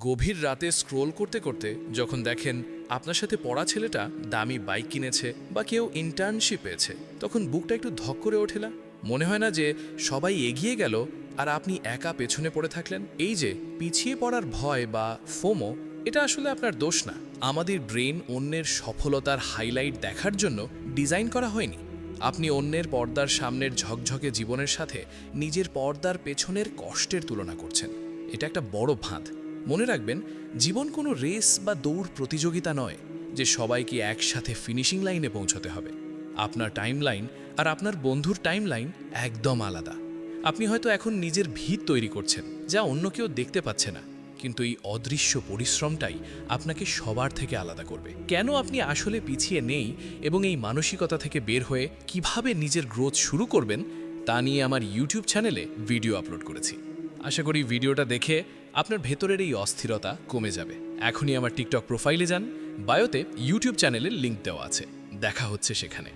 গভীর রাতে স্ক্রোল করতে করতে যখন দেখেন আপনার সাথে পড়া ছেলেটা দামি বাইক কিনেছে বা কেউ ইন্টার্নশিপ পেয়েছে, তখন বুকটা একটু ধক করে ওঠে না? মনে হয় না যে সবাই এগিয়ে গেল আর আপনি একা পেছনে পড়ে থাকলেন? এই যে পিছিয়ে পড়ার ভয় বা ফোমো, এটা আসলে আপনার দোষ না। আমাদের ব্রেন অন্যের সফলতার হাইলাইট দেখার জন্য ডিজাইন করা হয়নি। আপনি অন্যের পর্দার সামনের ঝকঝকে জীবনের সাথে নিজের পর্দার পেছনের কষ্টের তুলনা করছেন। এটা একটা বড় ফাঁদ। মনে রাখবেন, জীবন কোনো রেস বা দৌড় প্রতিযোগিতা নয় যে সবাইকে একসাথে ফিনিশিং লাইনে পৌঁছতে হবে। আপনার টাইমলাইন আর আপনার বন্ধুর টাইমলাইন একদম আলাদা। আপনি হয়তো এখন নিজের ভিত তৈরি করছেন যা অন্য কেউ দেখতে পাচ্ছে না, কিন্তু এই অদৃশ্য পরিশ্রমটাই আপনাকে সবার থেকে আলাদা করবে। কেন আপনি আসলে পিছিয়ে নেই এবং এই মানসিকতা থেকে বের হয়ে কিভাবে নিজের গ্রোথ শুরু করবেন তা নিয়ে আমার ইউটিউব চ্যানেলে ভিডিও আপলোড করেছি। আশা করি ভিডিওটা দেখে আপনার ভেতরের এই অস্থিরতা কমে যাবে। এখনই আমার টিকটক প্রোফাইলে যান, বায়োতে ইউটিউব চ্যানেলের লিংক দেওয়া আছে, দেখা হচ্ছে সেখানে।